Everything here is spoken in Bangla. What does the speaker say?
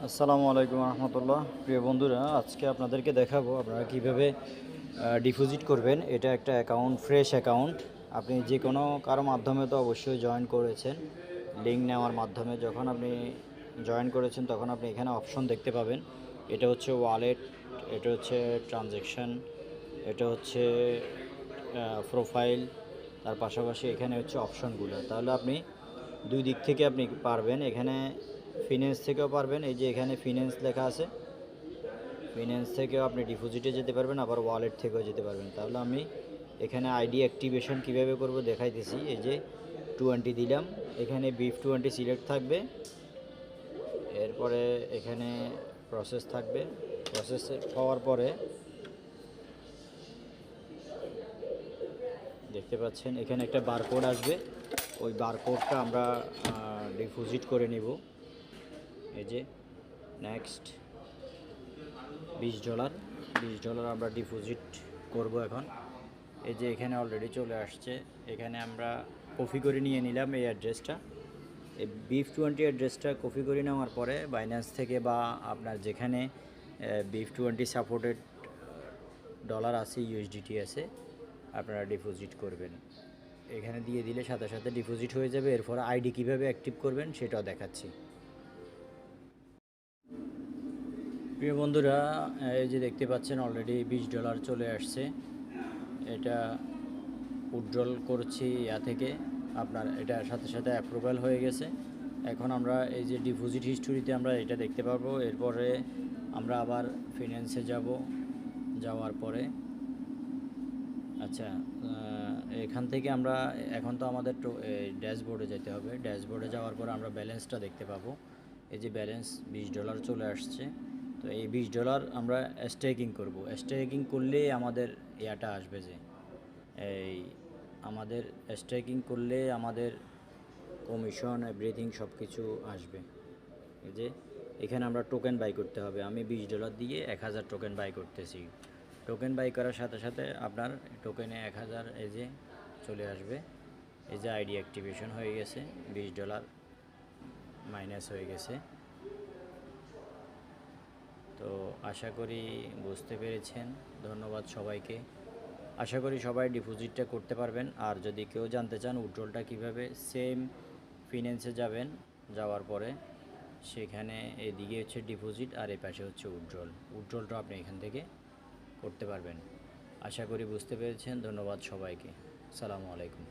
আসসালামু আলাইকুম রহমতুল্লাহ। প্রিয় বন্ধুরা, আজকে আপনাদেরকে দেখাবো আপনারা কীভাবে ডিপোজিট করবেন। এটা একটা অ্যাকাউন্ট, ফ্রেশ অ্যাকাউন্ট। আপনি যে কোনো কারো মাধ্যমে তো অবশ্যই জয়েন করেছেন, লিঙ্ক নেওয়ার মাধ্যমে। যখন আপনি জয়েন করেছেন তখন আপনি এখানে অপশন দেখতে পাবেন। এটা হচ্ছে ওয়ালেট, এটা হচ্ছে ট্রানজ্যাকশান, এটা হচ্ছে প্রোফাইল, তার পাশাপাশি এখানে হচ্ছে অপশনগুলো। তাহলে আপনি দুই দিক থেকে আপনি পারবেন। এখানে ফিন্যান্স থেকেও পারবেন, এই যে এখানে ফিন্যান্স লেখা আছে, ফিন্যান্স থেকেও আপনি ডিপোজিটে যেতে পারবেন, আবার ওয়ালেট থেকেও যেতে পারবেন। তাহলে আমি এখানে আইডি অ্যাক্টিভেশন কীভাবে করব দেখাইতেছি। এই যে 20 দিলাম, এখানে বিফ 20 সিলেক্ট থাকবে, এরপরে এখানে প্রসেস থাকবে। প্রসেস হওয়ার পরে দেখতে পাচ্ছেন এখানে একটা বারকোড আসবে, ওই বারকোডটা আমরা ডিপোজিট করে নিব। এই যে নেক্সট $20, $20 আমরা ডিপোজিট করব এখন। এই যে এখানে অলরেডি চলে আসছে, এখানে আমরা কপি করে নিয়ে নিলাম এই অ্যাড্রেসটা। এই বিফ 20 অ্যাড্রেসটা কপি করে নেওয়ার পরে বাইন্যান্স থেকে বা আপনার যেখানে বিফ 20 সাপোর্টেড ডলার আছে, ইউএসডিটি আছে, আপনারা ডিপোজিট করবেন। এখানে দিয়ে দিলে সাথে সাথে ডিপোজিট হয়ে যাবে। এরপর আইডি কীভাবে অ্যাক্টিভ করবেন সেটাও দেখাচ্ছি। প্রিয় বন্ধুরা, এই যে দেখতে পাচ্ছেন অলরেডি $20 চলে আসছে। এটা উইথড্রল করছি থেকে, আপনার এটা সাথে সাথে অ্যাপ্রুভাল হয়ে গেছে। এখন আমরা এই যে ডিপোজিট হিস্টোরিতে আমরা এটা দেখতে পারবো। এরপরে আমরা আবার ফিন্যান্সে যাব, যাওয়ার পরে আচ্ছা, এখান থেকে আমরা এখন তো আমাদের ড্যাশবোর্ডে যেতে হবে। ড্যাশবোর্ডে যাওয়ার পর আমরা ব্যালেন্সটা দেখতে পাবো। এই যে ব্যালেন্স $20 চলে আসছে। তো এই $20 আমরা স্টেকিং করব। স্টেকিং করলে আমাদের ইয়াটা আসবে, যে এই আমাদের স্টেকিং করলে আমাদের কমিশন এভরিথিং সব কিছু আসবে। এই যে এখানে আমরা টোকেন বাই করতে হবে। আমি $20 দিয়ে 1000 টোকেন বাই করতেছি। টোকেন বাই করার সাথে সাথে আপনার টোকেনে 1000 এই যে চলে আসবে। এই যে আইডি অ্যাক্টিভেশন হয়ে গেছে, $20 মাইনাস হয়ে গেছে। তো আশা করি বুঝতে পেরেছেন। ধন্যবাদ সবাইকে। আশা করি সবাই ডিপোজিটটা করতে পারবেন। আর যদি কেউ জানতে চান উইথড্রলটা কীভাবে, সেম ফিন্যান্সে যাবেন, যাওয়ার পরে সেখানে এদিকে হচ্ছে ডিপোজিট আর এই পাশে হচ্ছে উইথড্রলটা আপনি এখান থেকে করতে পারবেন। আশা করি বুঝতে পেরেছেন। ধন্যবাদ সবাইকে। আসসালামু আলাইকুম।